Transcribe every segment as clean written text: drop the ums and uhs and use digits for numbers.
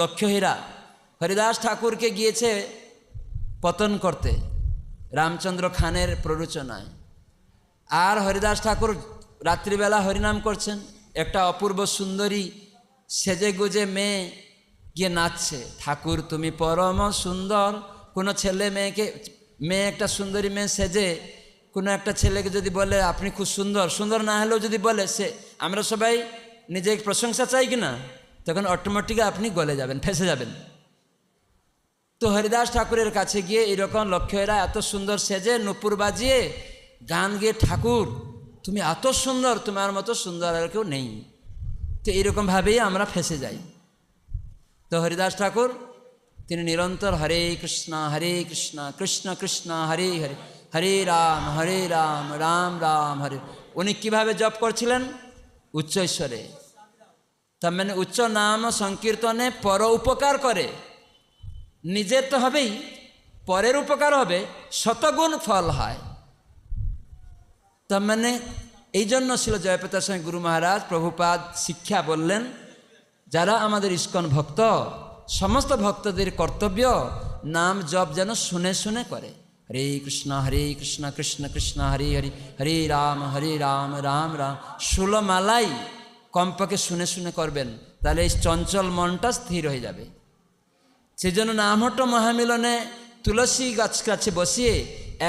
লক্ষ্যহীরা হরিদাস ঠাকুরকে গিয়েছে পতন করতে রামচন্দ্র খানের প্ররোচনায়। আর হরিদাস ঠাকুর রাত্রিবেলা হরিনাম করছেন, একটা অপূর্ব সুন্দরী সেজে গুজে মেয়ে গিয়ে নাচছে, ঠাকুর তুমি পরম সুন্দর। কোনো ছেলে মেয়ে একটা সুন্দরী মেয়ে সেজে কোনো একটা ছেলেকে যদি বলে আপনি খুব সুন্দর, সুন্দর না হলেও যদি বলে, সে আমরা সবাই নিজে প্রশংসা চাই কিনা, তখন অটোমেটিক আপনি গলে যাবেন, ফেসে যাবেন। তো হরিদাস ঠাকুরের কাছে গিয়ে এরকম লক্ষ্যেরা এত সুন্দর সেজে নুপুর বাজিয়ে গান গিয়ে, ঠাকুর তুমি এত সুন্দর, তোমার মতো সুন্দর আর কেউ নেই। তো এইরকমভাবেই আমরা ফেসে যাই। তো হরিদাস ঠাকুর তিনি নিরন্তর হরে কৃষ্ণ কৃষ্ণ কৃষ্ণ হরে হরে, হরে রাম রাম রাম হরে। উনি কীভাবে জপ করছিলেন? উচ্চ ঈশ্বরে, তার মানে উচ্চ নাম সংকীর্তনে পর উপকার করে, নিজের তো হবেই, পরের উপকার হবে, শতগুণ ফল হয়। তার মানে এই জন্য ছিল জয়প্রতাপ স্বামী গুরু মহারাজ প্রভুপাদ শিক্ষা বললেন, যারা আমাদের ইস্কন ভক্ত, সমস্ত ভক্তদের কর্তব্য নাম জপ যেন শুনে শুনে করে। হরে কৃষ্ণ কৃষ্ণ কৃষ্ণ হরে হরে, হরে রাম রাম রাম। ষোলমালাই কমপক্ষে শুনে শুনে করবেন, তাহলে এই চঞ্চল মনটা স্থির হয়ে যাবে। সেই জন্য নামহট্ট মহামিলনে তুলসী গাছ কাছে বসিয়ে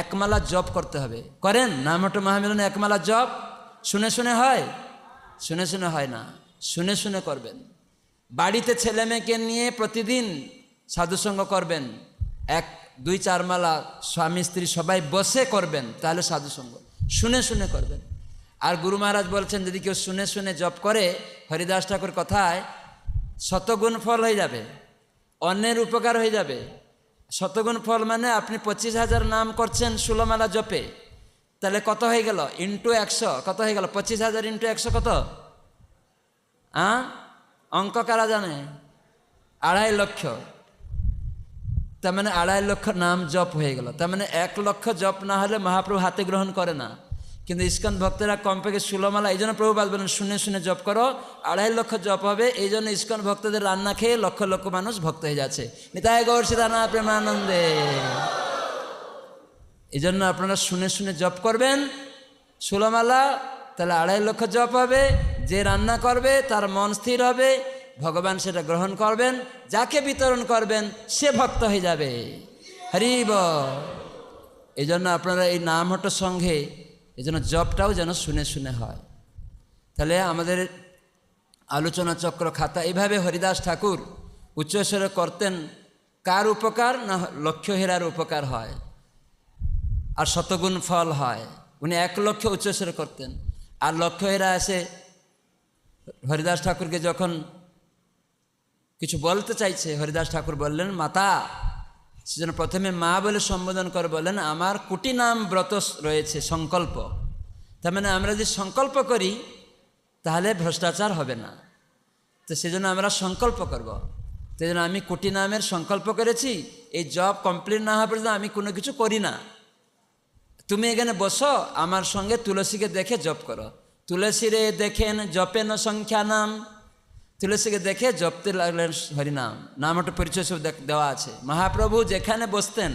একমালা জপ করতে হবে। করেন নামহট্ট মহামিলনে একমালা জপ? শুনে শুনে হয়? শুনে শুনে হয় না, শুনে শুনে করবেন। বাড়িতে ছেলে মেয়েকে নিয়ে প্রতিদিন সাধুসঙ্গ করবেন, 1-2-4 মালা স্বামী স্ত্রী সবাই বসে করবেন, তাহলে সাধুসঙ্গ শুনে শুনে করবেন। আর গুরু মহারাজ বলছেন, যদি কেউ শুনে শুনে জপ করে, হরিদাস ঠাকুর কথায় শতগুণ ফল হয়ে যাবে, অন্যের উপকার হয়ে যাবে। শতগুণ ফল মানে আপনি 25,000 নাম করছেন 16 মালা জপে, তাহলে কত হয়ে গেল? ইন্টু 100 কত হয়ে গেল? 25,000 ইন্টু 100 কত? অঙ্ক কারা জানে? 2.5 লক্ষ। তার মানে 2.5 লক্ষ নাম জপ হয়ে গেল। তার মানে 1 লক্ষ জপ না হলে মহাপ্রভু হাতে গ্রহণ করে না। কিন্তু ইস্কন ভক্তরা কমপক্ষে 16 মালা, এই জন্য প্রভুপাদ বলেন শুনে শুনে জপ করো, 2.5 লক্ষ জপ হবে। এই জন্য ইস্কন ভক্তদের রান্না খেয়ে লক্ষ লক্ষ মানুষ ভক্ত হয়ে যাচ্ছে। নিতাই গৌর সীতানাথ প্রেমানন্দে। এই জন্য আপনারা শুনে শুনে জপ করবেন 16 মালা, তাহলে 2.5 লক্ষ জপ হবে। যে রান্না করবে তার মন স্থির হবে, ভগবান সেটা গ্রহণ করবেন, যাকে বিতরণ করবেন সে ভক্ত হয়ে যাবে। হরি বল। এই জন্য আপনারা এই নামহট্ট সঙ্গে, এই জন্য জপটাও যেন শুনে শুনে হয়। তাহলে আমাদের আলোচনা চক্র খাতা এইভাবে হরিদাস ঠাকুর উচ্চস্বরে করতেন। কার উপকার? না লক্ষ্যহীরার উপকার হয় আর শতগুণ ফল হয়। উনি 1 লক্ষ উচ্চস্বরে করতেন। আর লক্ষ্যহীরা এসে হরিদাস ঠাকুরকে যখন কিছু বলতে চাইছে, হরিদাস ঠাকুর বললেন মাতা। সেজন্য প্রথমে মা বলে সম্বোধন করে বললেন, আমার কোটি নাম ব্রত রয়েছে, সংকল্প। তার মানে আমরা যদি সংকল্প করি তাহলে ভ্রষ্টাচার হবে না। তো সেজন্য আমরা সংকল্প করব। সেই জন্য আমি কোটি নামের সংকল্প করেছি, এই জব কমপ্লিট না হওয়া পর্যন্ত আমি কোনো কিছু করি না। তুমি এখানে বসো, আমার সঙ্গে তুলসীকে দেখে জপ করো। তুলসীরে দেখেন জপেন সংখ্যা নাম। তুলসীকে দেখে জপতে লাগলেন হরিনাম। নামটা পরিচয় সব দেওয়া আছে। মহাপ্রভু যেখানে বসতেন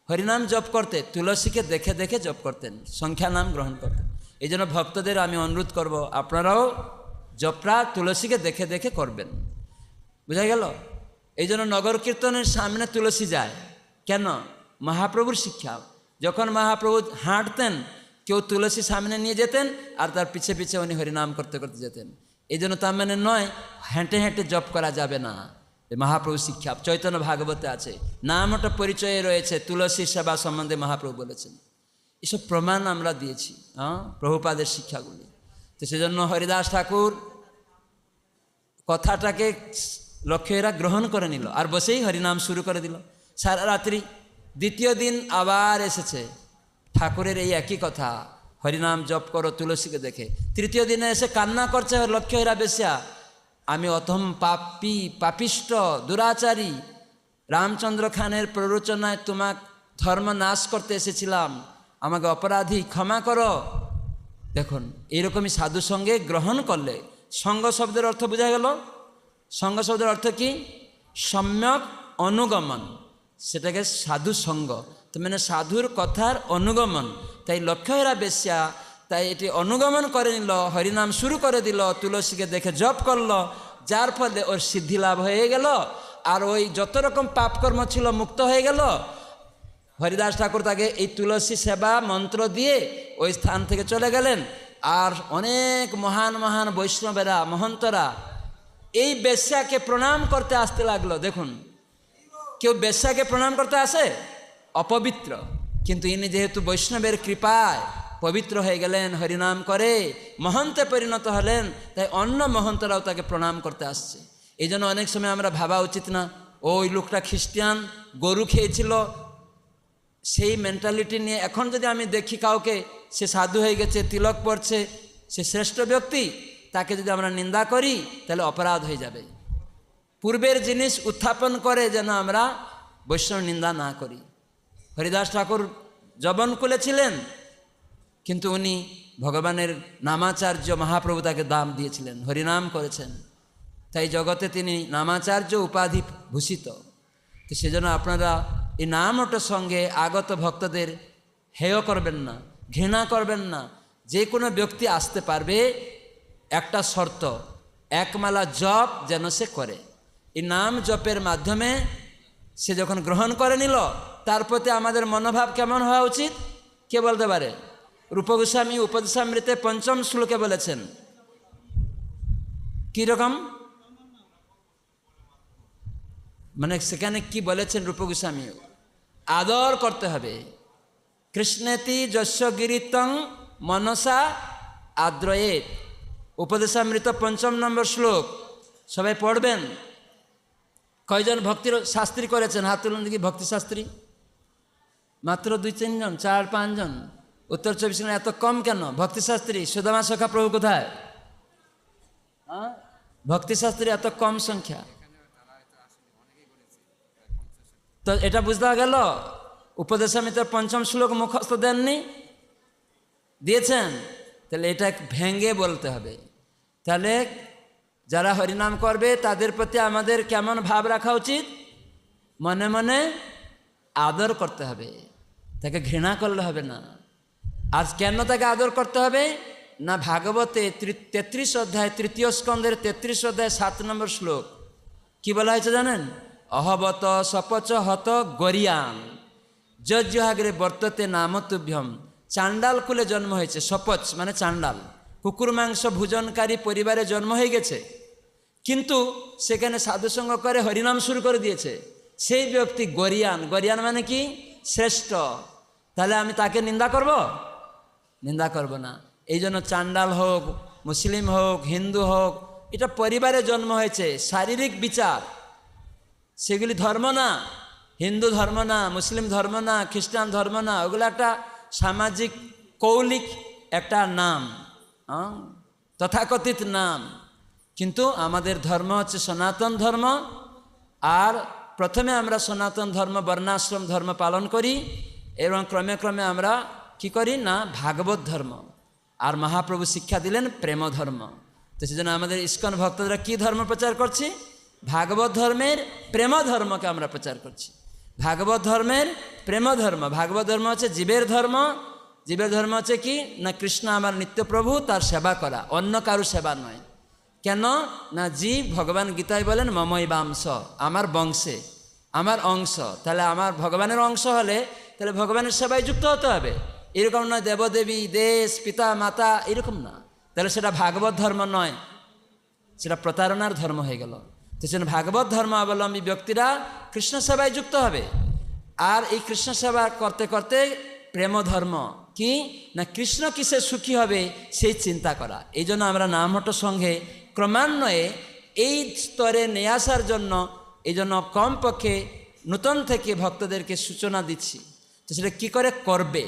হরিনাম জপ করতে, তুলসীকে দেখে দেখে জপ করতেন, সংখ্যা নাম গ্রহণ করতেন। এই জন্য ভক্তদের আমি অনুরোধ করব, আপনারাও জপরা তুলসীকে দেখে দেখে করবেন। বুঝা গেল? এই জন্য নগর কীর্তনের সামনে তুলসী যায় কেন? মহাপ্রভুর শিক্ষা। যখন মহাপ্রভু হাঁটতেন, কেউ তুলসী সামনে নিয়ে যেতেন আর তার পিছে পিছে উনি হরিনাম করতে করতে যেতেন। এই জন্য তার মানে নয় হেঁটে হেঁটে জপ করা যাবে না। মহাপ্রভু শিক্ষা চৈতন্য ভাগবতে আছে, নামটা পরিচয়ে রয়েছে, তুলসী সেবা সম্বন্ধে মহাপ্রভু বলেছেন। এসব প্রমাণ আমরা দিয়েছি প্রভুপাদের শিক্ষাগুলি। তো সেজন্য হরিদাস ঠাকুর কথাটাকে লক্ষ্যেরা গ্রহণ করে নিল আর বসেই হরিনাম শুরু করে দিল সারা রাত্রি। দ্বিতীয় দিন আবার এসেছে ঠাকুরের এই একই কথা, হরিনাম জপ করো তুলসীকে দেখে। তৃতীয় দিনে এসে কান্না করছে লক্ষ্যেরা বেশ্যা, আমি অথম পাপিষ্ট দুরাচারী, রামচন্দ্র খানের প্ররোচনায় তোমাক ধর্ম নাশ করতে এসেছিলাম, আমাকে অপরাধী ক্ষমা করো। দেখুন এইরকমই সাধু সঙ্গে গ্রহণ করলে, সঙ্গ শব্দের অর্থ বোঝা গেল? সঙ্গ শব্দের অর্থ কি? সম্যক অনুগমন, সেটাকে সাধু সঙ্গ, তো মানে সাধুর কথার অনুগমন। তাই লক্ষ্যহীরা বেশ্যা তাই এটি অনুগমন করে নিল, হরিনাম শুরু করে দিল, তুলসীকে দেখে জপ করলো, যার ফলে ওর সিদ্ধি লাভ হয়ে গেল, আর ওই যত রকম পাপকর্ম ছিল মুক্ত হয়ে গেল। হরিদাস ঠাকুর তাকে এই তুলসী সেবা মন্ত্র দিয়ে ওই স্থান থেকে চলে গেলেন। আর অনেক মহান মহান বৈষ্ণবেরা, মহন্তরা এই বেশ্যাকে প্রণাম করতে আসতে লাগলো। দেখুন, কেউ বেশ্যাকে প্রণাম করতে আসে অপবিত্র, কিন্তু ইনি যেহেতু বৈষ্ণবের কৃপায় পবিত্র হয়ে গেলেন, হরিনাম করে মহন্তে পরিণত হলেন, তাই অন্য মহন্তরাও তাকে প্রণাম করতে আসছে। এই জন্য অনেক সময় আমরা ভাবা উচিত না ওই লোকটা খ্রিস্টান, গরু খেয়েছিল, সেই মেন্টালিটি নিয়ে এখন যদি আমি দেখি কাউকে সে সাধু হয়ে গেছে, তিলক পড়ছে, সে শ্রেষ্ঠ ব্যক্তি, তাকে যদি আমরা নিন্দা করি তাহলে অপরাধ হয়ে যাবে। পূর্বের জিনিস উত্থাপন করে যেন আমরা বৈষ্ণব নিন্দা না করি। হরিদাস ঠাকুর যবনকুলে ছিলেন, কিন্তু উনি ভগবানের নামাচার্য, মহাপ্রভু তাকে দাম দিয়েছিলেন, হরিনাম করেছেন, তাই জগতে তিনি নামাচার্য উপাধি ভূষিত। তো সেজন্য আপনারা এই নামটার সঙ্গে আগত ভক্তদের হেয় করবেন না, ঘৃণা করবেন না। যে কোনো ব্যক্তি আসতে পারবে, একটা শর্ত, একমালা জপ যেন সে করে। এই নাম জপের মাধ্যমে সে যখন গ্রহণ করে নিল, তার প্রতি আমাদের মনোভাব কেমন হওয়া উচিত কে বলতে পারে? রূপ গোস্বামী উপদেশামৃতে ৫ম শ্লোকে বলেছেন, কীরকম, মানে সেখানে কি বলেছেন রূপ গোস্বামী? আদর করতে হবে। কৃষ্ণেতি যস্য গিরিতং মনসা আদ্রয়েত, উপদেশামৃত ৫ম নম্বর শ্লোক, সবাই পড়বেন। কয়জন ভক্তির শাস্ত্রী করেছেন? হাত তুলুন দেখি। ভক্তি শাস্ত্রী মাত্র ২-৩ জন, ৪-৫ জন। উত্তর ২৪ পরগনা এত কম কেন? ভক্তি শাস্ত্রী সুদামা সখা প্রভু কোথায়? ভক্তি শাস্ত্রী এত কম সংখ্যা, তো এটা বুঝতে গেল। উপদেশামৃতের ৫ম শ্লোক মুখস্থ দেননি, দিয়েছেন, তাহলে এটা ভেঙ্গে বলতে হবে। তাহলে যারা হরিনাম করবে তাদের প্রতি আমাদের কেমন ভাব রাখা উচিত? মনে মনে আদর করতে হবে, তাকে ঘৃণা করলে হবে না। আজ কেন তাকে আদর করতে হবে না? ভাগবতে ৩৩ অধ্যায় ৩য় স্কন্ধের ৩৩ অধ্যায় ৭ নম্বর শ্লোক কি বলা হয়েছে জানেন? অহবত সপচ হত গরিয়ান যজ্জহাগ্রে বর্ততে নাম তুভ্যম। চাণ্ডাল কুলে জন্ম হয়েছে, সপচ মানে চাণ্ডাল, কুকুর মাংস ভোজনকারী পরিবারে জন্ম হয়ে গেছে, কিন্তু সেখানে সাধুসঙ্গ করে হরিনাম শুরু করে দিয়েছে। সেই ব্যক্তি গরিয়ান। গরিয়ান মানে কি? শ্রেষ্ঠ। তাহলে আমি তাকে নিন্দা করব? নিন্দা করব না। এই জন্য চাণ্ডাল হোক, মুসলিম হোক, হিন্দু হোক, এটা পরিবারে জন্ম হয়েছে, শারীরিক বিচার, সেগুলি ধর্ম না। হিন্দু ধর্ম না, মুসলিম ধর্ম না, খ্রিস্টান ধর্ম না, ওগুলো একটা সামাজিক কৌলিক একটা নাম, তথাকথিত নাম। কিন্তু আমাদের ধর্ম হচ্ছে সনাতন ধর্ম। আর প্রথমে আমরা সনাতন ধর্ম, বর্ণাশ্রম ধর্ম পালন করি, এবং ক্রমে ক্রমে আমরা কি করি না ভাগবত ধর্ম। আর মহাপ্রভু শিক্ষা দিলেন প্রেম ধর্ম। তো সেজন্য আমাদের ইস্কন ভক্তরা কি ধর্ম প্রচার করছি? ভাগবত ধর্মের প্রেম ধর্মকে আমরা প্রচার করছি। ভাগবত ধর্মের প্রেম ধর্ম। ভাগবত ধর্ম হচ্ছে জীবের ধর্ম। জীবের ধর্ম হচ্ছে কি না কৃষ্ণ আমার নিত্যপ্রভু, তার সেবা করা, অন্য কারো সেবা নয়। কেন না জীব ভগবান গীতায় বলেন মমই বাংশ, আমার বংশে, আমার অংশ। তাহলে আমার ভগবানের অংশ হলে তাহলে ভগবানের সেবায় যুক্ত হতে হবে। এরকম নয় দেবদেবী, দেশ, পিতা মাতা, এরকম না। তাহলে সেটা ভাগবত ধর্ম নয়, সেটা প্রতারণার ধর্ম হয়ে গেল। তো সেজন্য ভাগবত ধর্মাবলম্বী ব্যক্তিরা কৃষ্ণ সেবায় যুক্ত হবে। আর এই কৃষ্ণ সেবা করতে করতে প্রেম ধর্ম কি না কৃষ্ণ কিসে সুখী হবে সেই চিন্তা করা। এই জন্য আমরা নামহট্ট সঙ্গে ক্রমান্বয়ে এই স্তরে নিয়ে আসার জন্য এই জন্য কমপক্ষে নূতন থেকে ভক্তদেরকে সূচনা দিচ্ছি। তো সেটা কী করে করবে,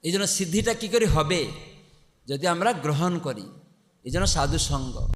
এই জন্য সিদ্ধিটা কী করে হবে, যদি আমরা গ্রহণ করি। এই জন্য সাধু সঙ্গ।